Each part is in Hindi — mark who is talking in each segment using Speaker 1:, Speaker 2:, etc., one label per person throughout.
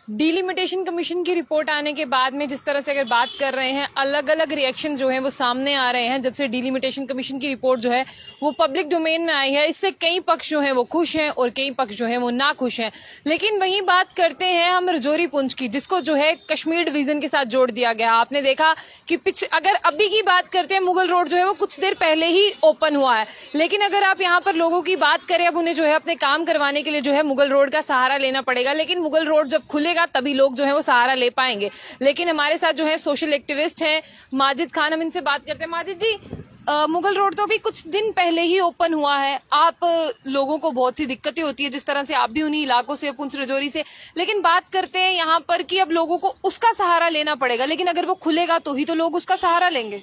Speaker 1: डिलिमिटेशन कमीशन की रिपोर्ट आने के बाद में जिस तरह से अगर बात कर रहे हैं, अलग अलग रिएक्शन जो है वो सामने आ रहे हैं। जब से डिलिमिटेशन कमीशन की रिपोर्ट जो है वो पब्लिक डोमेन में आई है, इससे कई पक्ष जो है वो खुश हैं और कई पक्ष जो है वो ना खुश हैं। लेकिन वहीं बात करते हैं हम रजौरी पुंछ की, जिसको जो है कश्मीर डिवीजन के साथ जोड़ दिया गया। आपने देखा कि अगर अभी की बात करते हैं, मुगल रोड जो है वो कुछ देर पहले ही ओपन हुआ है, लेकिन अगर आप यहाँ पर लोगों की बात करें, अब उन्हें जो है अपने काम करवाने के लिए जो है मुगल रोड का सहारा लेना पड़ेगा। लेकिन मुगल रोड जब खुलेगा तभी लोग जो है वो सहारा ले पाएंगे। लेकिन हमारे साथ जो है सोशल एक्टिविस्ट हैं माजिद खान, हम इनसे बात करते हैं। माजिद जी, मुगल रोड तो अभी कुछ दिन पहले ही ओपन हुआ है, आप लोगों को बहुत सी दिक्कतें होती है, जिस तरह से आप भी उन्हीं इलाकों से, पुंछ रजौरी से, लेकिन बात करते हैं यहाँ पर कि अब लोगों को उसका सहारा लेना पड़ेगा, लेकिन अगर वो खुलेगा तो ही तो लोग उसका सहारा लेंगे।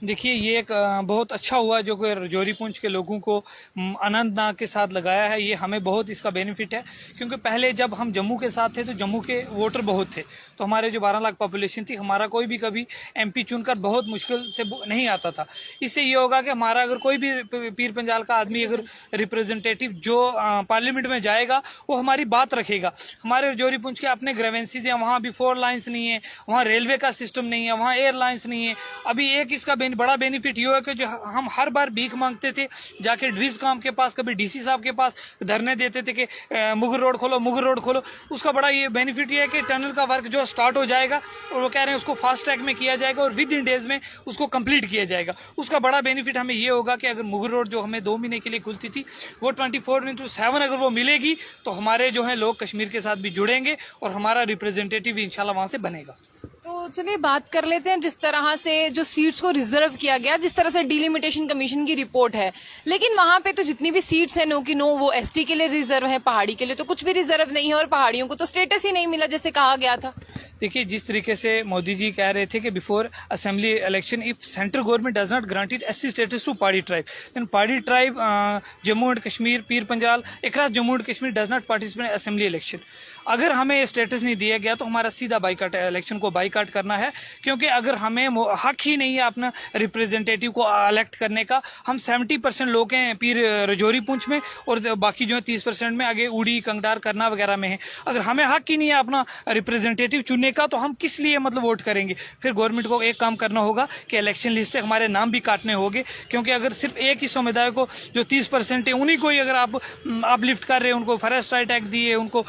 Speaker 2: देखिए, ये एक बहुत अच्छा हुआ जो कि रजौरी पुंछ के लोगों को आनंदनाग के साथ लगाया है। ये हमें बहुत इसका बेनिफिट है, क्योंकि पहले जब हम जम्मू के साथ थे तो जम्मू के वोटर बहुत थे, तो हमारे जो 12 लाख पॉपुलेशन थी, हमारा कोई भी कभी एमपी चुनकर बहुत मुश्किल से नहीं आता था। इससे ये होगा कि हमारा अगर कोई भी पीर पंजाल का आदमी अगर रिप्रेजेंटेटिव जो पार्लियामेंट में जाएगा वो हमारी बात रखेगा। हमारे रजौरी पुंछ के अपने ग्रेवेंसीज हैं, वहाँ भी 4 लाइन्स नहीं है, वहाँ रेलवे का सिस्टम नहीं है, वहाँ एयरलाइंस नहीं है। अभी एक इसका बड़ा बेनिफिट ये है कि जो हम हर बार भीख मांगते थे जाके ड्रीज काम के पास, कभी डीसी साहब के पास धरने देते थे कि मुगल रोड खोलो, मुगल रोड खोलो। उसका बड़ा ये बेनिफिट ये है कि टनल का वर्क जो स्टार्ट हो जाएगा और वो कह रहे हैं उसको फास्ट ट्रैक में किया जाएगा और विद इन डेज में उसको कंप्लीट किया जाएगा। उसका बड़ा बेनिफिट हमें ये होगा कि अगर मुगल रोड जो हमें 2 महीने के लिए खुलती थी वो 24/7 अगर वो मिलेगी तो हमारे जो है लोग कश्मीर के साथ भी जुड़ेंगे और हमारा रिप्रेजेंटेटिव भी इंशाल्लाह वहां से बनेगा।
Speaker 1: तो चलिए बात कर लेते हैं जिस तरह से जो सीट्स को रिजर्व किया गया, जिस तरह से डिलिमिटेशन कमीशन की रिपोर्ट है, लेकिन वहां पे तो जितनी भी सीट्स है नो की नो वो एसटी के लिए रिजर्व है, पहाड़ी के लिए तो कुछ भी रिजर्व नहीं है और पहाड़ियों को तो स्टेटस ही नहीं मिला जैसे कहा गया था।
Speaker 2: देखिए, जिस तरीके से मोदी जी कह रहे थे कि before assembly election if central government does not granted SC status to Pahari tribe, then Pahari tribe Jammu and Kashmir, Pir Panjal, across Jammu and Kashmir does not participate in assembly election. अगर हमें ये स्टेटस नहीं दिया गया तो हमारा सीधा बाइकाट है, इलेक्शन को बाइकाट करना है, क्योंकि अगर हमें हक ही नहीं है अपना रिप्रेजेंटेटिव को इलेक्ट करने का। हम 70% लोग हैं पीर रजौरी पुंछ में और बाकी जो है 30% में आगे उड़ी, कंगडार, करना वगैरह में है। अगर हमें हक ही नहीं है अपना रिप्रेजेंटेटिव चुनने का तो हम किस लिए मतलब वोट करेंगे। फिर गवर्नमेंट को एक काम करना होगा कि इलेक्शन लिस्ट से हमारे नाम भी काटने होंगे, क्योंकि अगर सिर्फ एक ही समुदाय को जो 30% है उन्हीं को ही अगर आप लिफ्ट कर रहे हैं, उनको फॉरेस्ट राइट एक्ट दिए, उनको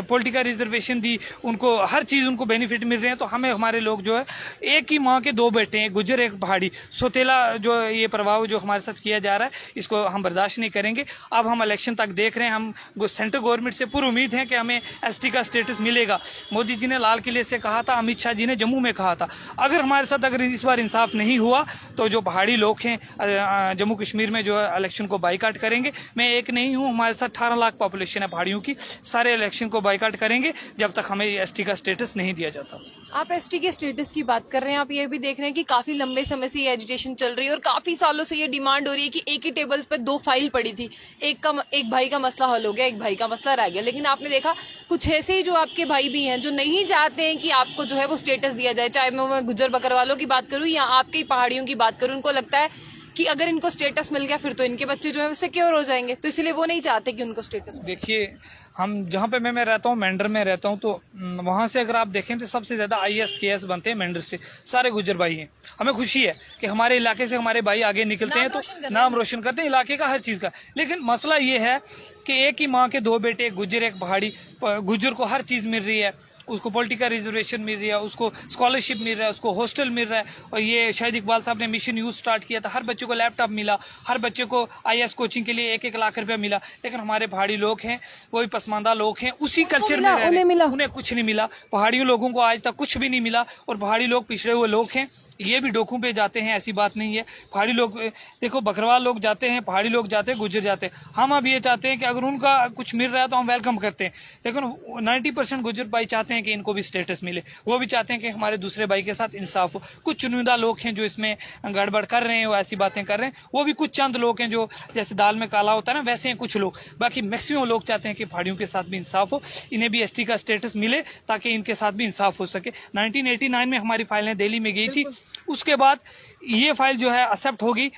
Speaker 2: पॉलिटिकल रिजर्वेशन दी, उनको हर चीज उनको बेनिफिट मिल रहे हैं, तो हमें हमारे लोग जो है एक ही माँ के 2 बेटे हैं, गुज्जर एक पहाड़ी, सोतेला जो ये प्रभाव जो हमारे साथ किया जा रहा है इसको हम बर्दाश्त नहीं करेंगे। अब हम इलेक्शन तक देख रहे हैं, हम सेंट्रल गवर्नमेंट से पूरी उम्मीद है कि हमें एसटी का स्टेटस मिलेगा। मोदी जी ने लाल किले से कहा था, अमित शाह जी ने जम्मू में कहा था। अगर हमारे साथ अगर इस बार इंसाफ नहीं हुआ तो जो पहाड़ी लोग हैं जम्मू कश्मीर में जो है इलेक्शन को बाइकाट करेंगे। मैं एक नहीं हूँ, हमारे साथ 18 लाख पॉपुलेशन है पहाड़ियों की, सारे इलेक्शन को बाइकाट करेंगे जब तक हमें एसटी का स्टेटस नहीं दिया जाता।
Speaker 1: आप एसटी के स्टेटस की बात कर रहे हैं, आप ये भी देख रहे हैं कि काफी लंबे समय से ये एजिटेशन चल रही है और काफी सालों से ये डिमांड हो रही है कि एक ही टेबल पर 2 फाइल पड़ी थी, एक भाई का मसला हल हो गया, एक भाई का मसला रह गया। लेकिन आपने देखा कुछ ऐसे ही जो आपके भाई भी हैं जो नहीं चाहते हैं कि आपको जो है वो स्टेटस दिया जाए, चाहे मैं गुज्जर बकरवालों की बात करूँ या आपके पहाड़ियों की बात करूँ, उनको लगता है कि अगर इनको स्टेटस मिल गया फिर तो इनके बच्चे जो है वो सिक्योर हो जाएंगे, तो इसलिए वो नहीं चाहते कि उनको स्टेटस।
Speaker 2: देखिए, हम जहाँ पे मैं रहता हूँ, मेंढर में रहता हूँ, तो वहाँ से अगर आप देखें तो सबसे ज़्यादा IAS KS बनते हैं मेंढर से, सारे गुज्जर भाई हैं। हमें खुशी है कि हमारे इलाके से हमारे भाई आगे निकलते हैं, तो नाम रोशन करते हैं इलाके का, हर चीज़ का। लेकिन मसला ये है कि एक ही माँ के 2 बेटे, एक गुज्जर एक पहाड़ी, गुज्जर को हर चीज़ मिल रही है, उसको पॉलिटिकल रिजर्वेशन मिल रही है, उसको स्कॉलरशिप मिल रहा है, उसको हॉस्टल मिल रहा है। और ये शाहिद इकबाल साहब ने मिशन यूज स्टार्ट किया था, हर बच्चे को लैपटॉप मिला, हर बच्चे को IAS कोचिंग के लिए 1-1 लाख रुपया मिला। लेकिन हमारे पहाड़ी लोग हैं, वही पसमानदा लोग हैं, उसी कल्चर में रह रहे हैं, उन्हें कुछ नहीं मिला। पहाड़ियों लोगों को आज तक कुछ भी नहीं मिला और पहाड़ी लोग पिछड़े हुए लोग हैं। ये भी डोकू पे जाते हैं, ऐसी बात नहीं है। पहाड़ी लोग देखो, बकरवाल लोग जाते हैं, पहाड़ी लोग जाते हैं, गुज्जर जाते हैं। हम अब ये चाहते हैं कि अगर उनका कुछ मिल रहा है तो हम वेलकम करते हैं, लेकिन 90% गुज्जर भाई चाहते हैं कि इनको भी स्टेटस मिले। वो भी चाहते हैं कि हमारे दूसरे भाई के साथ इंसाफ हो। कुछ चुनिंदा लोग हैं जो इसमें गड़बड़ कर रहे हैं, वो ऐसी बातें कर रहे हैं। वो भी कुछ चंद लोग हैं जो जैसे दाल में काला होता है ना, वैसे हैं कुछ लोग। बाकी मैक्सिमम लोग चाहते हैं कि पहाड़ियों के साथ भी इंसाफ हो, इन्हें भी ST का स्टेटस मिले ताकि इनके साथ भी इंसाफ हो सके। 1989 में हमारी फाइलें दिल्ली में गई थी, उसके बाद ये फाइल जो है एक्सेप्ट होगी,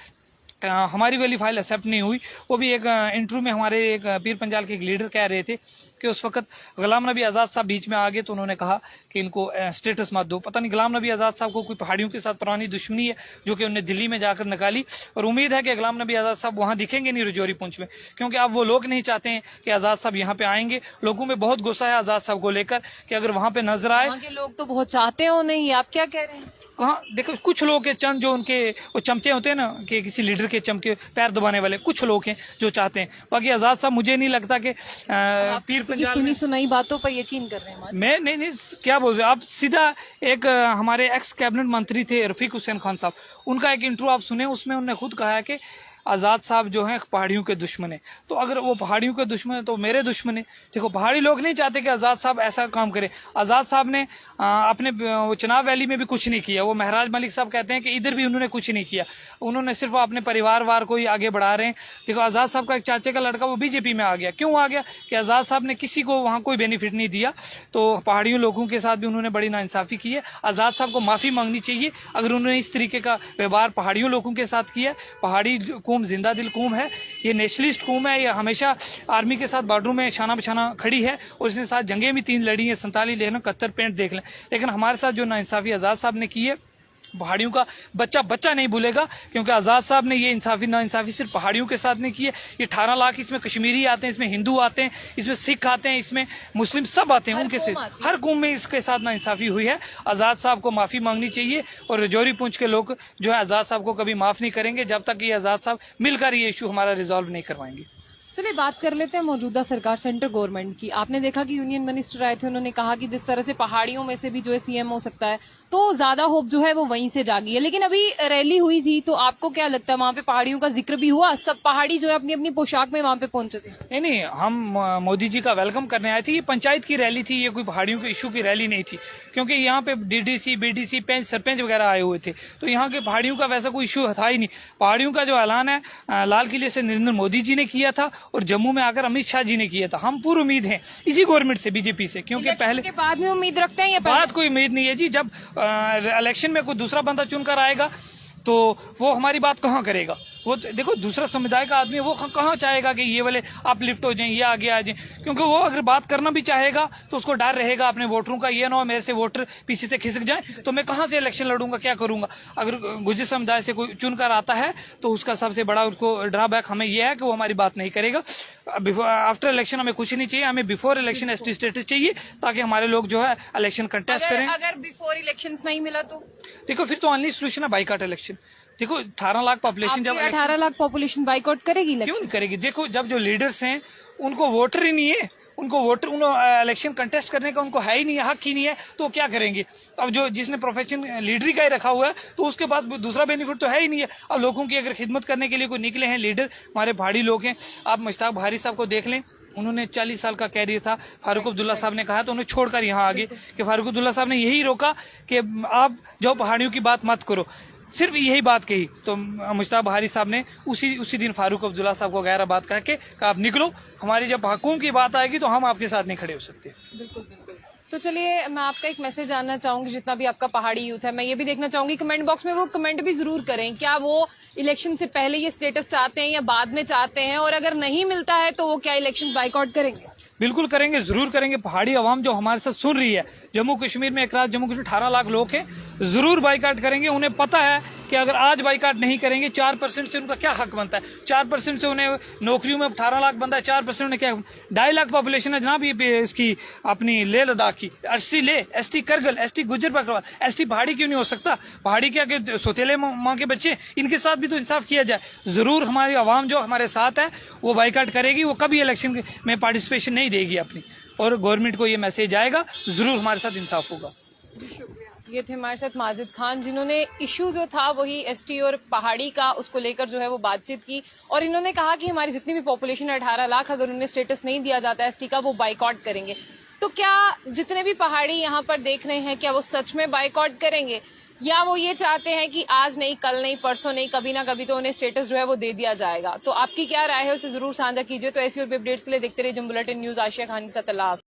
Speaker 2: हमारी वाली फाइल एक्सेप्ट नहीं हुई। वो भी एक इंटरव्यू में हमारे एक पीर पंजाल के एक लीडर कह रहे थे कि उस वक्त गुलाम नबी आज़ाद साहब बीच में आ गए तो उन्होंने कहा कि इनको स्टेटस मत दो। पता नहीं गुलाम नबी आज़ाद साहब को कोई पहाड़ियों के साथ पुरानी दुश्मनी है जो कि उन्हें दिल्ली में जाकर निकाली, और उम्मीद है कि गुलाम नबी आज़ाद साहब वहाँ दिखेंगे नहीं रजौरी पुंछ में, क्योंकि अब वो लोग नहीं चाहते हैं कि आज़ाद साहब यहाँ पे आएंगे। लोगों में बहुत गुस्सा है आज़ाद साहब को लेकर कि अगर वहाँ पे नजर आए।
Speaker 1: वहाँ के लोग तो बहुत चाहते हो, नहीं आप क्या कह रहे हैं?
Speaker 2: हाँ देखो, कुछ लोग के चंद जो उनके वो चमचे होते हैं ना कि किसी लीडर के चमके पैर दबाने वाले कुछ लोग हैं जो चाहते हैं। बाकी आज़ाद साहब मुझे नहीं लगता कि पीर पंजाल
Speaker 1: सुनी सुनाई बातों पर यकीन कर रहे हैं।
Speaker 2: मैं नहीं क्या बोल रहे आप सीधा एक हमारे एक्स कैबिनेट मंत्री थे रफीक हुसैन खान साहब, उनका एक इंटरव्यू आप सुने, उसमें उन्होंने खुद कहा है कि आज़ाद साहब जो हैं पहाड़ियों के दुश्मन है। तो अगर वो पहाड़ियों के दुश्मन है तो मेरे दुश्मन है। देखो पहाड़ी लोग नहीं चाहते कि आज़ाद साहब ऐसा काम करे। आज़ाद साहब ने अपने चुनाव वैली में भी कुछ नहीं किया। वो महराज मलिक साहब कहते हैं कि इधर भी उन्होंने कुछ नहीं किया, उन्होंने सिर्फ अपने परिवार वार को ही आगे बढ़ा रहे हैं। देखो आज़ाद साहब का एक चाचे का लड़का वो बीजेपी में आ गया, क्यों आ गया कि आज़ाद साहब ने किसी को वहाँ कोई बेनिफिट नहीं दिया। तो पहाड़ियों लोगों के साथ भी उन्होंने बड़ी नाइंसाफ़ी की है। आज़ाद साहब को माफ़ी मांगनी चाहिए अगर उन्होंने इस तरीके का व्यवहार पहाड़ियों लोगों के साथ किया। पहाड़ी कौम जिंदा दिल कौम है, ये नेशनलिस्ट कौम है, ये हमेशा आर्मी के साथ बॉर्डरों में शाना बशाना खड़ी है और इसने साथ जंगें भी 3 लड़ी हैं, 47 लेना 71 पेंट देख लें। लेकिन हमारे साथ जो नाइंसाफ़ी आज़ाद साहब ने की है, पहाड़ियों का बच्चा नहीं भूलेगा, क्योंकि आज़ाद साहब ने ये इंसाफी नाइंसाफ़ी सिर्फ पहाड़ियों के साथ नहीं की है। ये 18 लाख इसमें कश्मीरी आते हैं, इसमें हिंदू आते हैं, इसमें सिख आते हैं, इसमें मुस्लिम सब आते हैं, उनके से हर कौम में इसके साथ नाइंसाफ़ी हुई है। आज़ाद साहब को माफ़ी मांगनी चाहिए और रजौरी पुंछ के लोग जो है आज़ाद साहब को कभी माफ़ नहीं करेंगे जब तक ये आज़ाद साहब मिलकर ये इशू हमारा रिजॉल्व नहीं करवाएंगे।
Speaker 1: चलिए बात कर लेते हैं मौजूदा सरकार सेंट्रल गवर्नमेंट की। आपने देखा कि यूनियन मिनिस्टर आए थे, उन्होंने कहा कि जिस तरह से पहाड़ियों में से भी जो है सीएम हो सकता है, तो ज्यादा होप जो है वो वहीं से जागी है। लेकिन अभी रैली हुई थी, तो आपको क्या लगता है वहाँ पे पहाड़ियों का जिक्र भी हुआ? सब पहाड़ी जो है अपनी अपनी पोशाक में वहाँ पे पहुंचे थे।
Speaker 2: नहीं, हम मोदी जी का वेलकम करने आए थे। ये पंचायत की रैली थी, ये कोई पहाड़ियों के इशू की रैली नहीं थी, क्योंकि यहाँ पे डीडीसी बीडीसी सरपंच वगैरह आए हुए थे, तो यहाँ के पहाड़ियों का वैसा कोई इशू था ही नहीं। पहाड़ियों का जो ऐलान है लाल किले से नरेंद्र मोदी जी ने किया था और जम्मू में आकर अमित शाह जी ने किया था। हम पूरी उम्मीद है इसी गवर्नमेंट से, बीजेपी से, क्योंकि पहले
Speaker 1: के बाद में उम्मीद रखते हैं, ये
Speaker 2: बात कोई उम्मीद नहीं है जी। जब इलेक्शन में कोई दूसरा बंदा चुनकर आएगा तो वो हमारी बात कहाँ करेगा? वो देखो दूसरा समुदाय का आदमी है, वो कहाँ चाहेगा कि ये वाले आप लिफ्ट हो जाएं, ये आगे आ जाएं, क्योंकि वो अगर बात करना भी चाहेगा तो उसको डर रहेगा अपने वोटरों का, ये ना हो मेरे से वोटर पीछे से खिसक जाए तो मैं कहाँ से इलेक्शन लड़ूंगा, क्या करूंगा। अगर गुर्जर समुदाय से कोई चुनकर आता है तो उसका सबसे बड़ा उसको ड्रॉबैक हमें यह है कि वो हमारी बात नहीं करेगा। आफ्टर इलेक्शन हमें कुछ नहीं चाहिए, हमें बिफोर इलेक्शन एसटी स्टेटस चाहिए, ताकि हमारे लोग जो है इलेक्शन कंटेस्ट करें।
Speaker 1: अगर बिफोर इलेक्शन नहीं मिला तो
Speaker 2: देखो फिर तो ओनली सोल्यूशन है बाइकआउट इलेक्शन। देखो 18 लाख पॉपुलेशन, जब
Speaker 1: 18 लाख पॉपुलेशन बाइकआउट करेगी,
Speaker 2: क्यों नहीं करेगी? देखो जब जो लीडर्स हैं उनको वोटर ही नहीं है, उनको वोटर इलेक्शन कंटेस्ट करने का उनको है ही नहीं है, हक ही नहीं है, तो वो क्या करेंगे? अब जो जिसने प्रोफेशन लीडरी का ही रखा हुआ है तो उसके पास दूसरा बेनिफिट तो है ही नहीं है। अब लोगों की अगर खिदमत करने के लिए कोई निकले हैं लीडर, हमारे पहाड़ी लोग हैं। आप मुश्ताक बहारी साहब को देख लें, उन्होंने 40 साल का कैरियर था, फारूक अब्दुल्ला साहब ने कहा तो उन्हें छोड़कर यहाँ आ गए कि फारूक अब्दुल्ला साहब ने यही रोका कि आप जो पहाड़ियों की बात मत करो, सिर्फ यही बात कही। तो मुश्ताक बहारी साहब ने उसी दिन फारूक अब्दुल्ला साहब को गैर बात कह के आप निकलो, हमारी जब हकूम की बात आएगी तो हम आपके साथ नहीं खड़े हो सकते।
Speaker 1: बिल्कुल बिल्कुल। तो चलिए मैं आपका एक मैसेज जानना चाहूंगी, जितना भी आपका पहाड़ी यूथ है, मैं ये भी देखना चाहूंगी कमेंट बॉक्स में वो कमेंट भी जरूर करें, क्या वो इलेक्शन से पहले ये स्टेटस चाहते हैं या बाद में चाहते हैं, और अगर नहीं मिलता है तो वो क्या इलेक्शन बाइकआउट करेंगे?
Speaker 2: बिल्कुल करेंगे, जरूर करेंगे। पहाड़ी आवाम जो हमारे साथ सुन रही है, जम्मू कश्मीर में एक रात जम्मू कश्मीर 18 लाख लोग हैं, जरूर बाइकआउट करेंगे। उन्हें पता है कि अगर आज बाइकआउट नहीं करेंगे 4% से उनका क्या हक बनता है। 4% से उन्हें नौकरियों में 18 लाख बनता है, 4% उन्हें क्या 2.5 लाख पॉपुलेशन है जनाब ये इसकी अपनी लेह लद्दाख की। एसटी ले, ST Kargil, ST Gujjar Bakarwal, ST पहाड़ी क्यों नहीं हो सकता? पहाड़ी क्या के सोतेले माँ के बच्चे, इनके साथ भी तो इंसाफ किया जाए। जरूर हमारी आवाम जो हमारे साथ है वो बाइकआउट करेगी, वो कभी इलेक्शन में पार्टिसिपेशन नहीं देगी अपनी, और गवर्नमेंट को ये मैसेज आएगा, जरूर हमारे साथ इंसाफ होगा।
Speaker 1: ये थे हमारे साथ माजिद खान, जिन्होंने इशू जो था वही एसटी और पहाड़ी का उसको लेकर जो है वो बातचीत की, और इन्होंने कहा कि हमारी जितनी भी पॉपुलेशन है 18 लाख, अगर उन्हें स्टेटस नहीं दिया जाता है एसटी का, वो बाइकआउट करेंगे। तो क्या जितने भी पहाड़ी यहाँ पर देख रहे हैं, क्या वो सच में बाइकआउट करेंगे, या वो ये चाहते हैं कि आज नहीं, कल नहीं, परसों नहीं, कभी ना कभी तो उन्हें स्टेटस जो है वो दे दिया जाएगा? तो आपकी क्या राय है उसे जरूर साझा कीजिए। तो ऐसी और भी अपडेट्स के लिए देखते रहिए जंग बुलेटिन न्यूज। आशिया खान के साथ।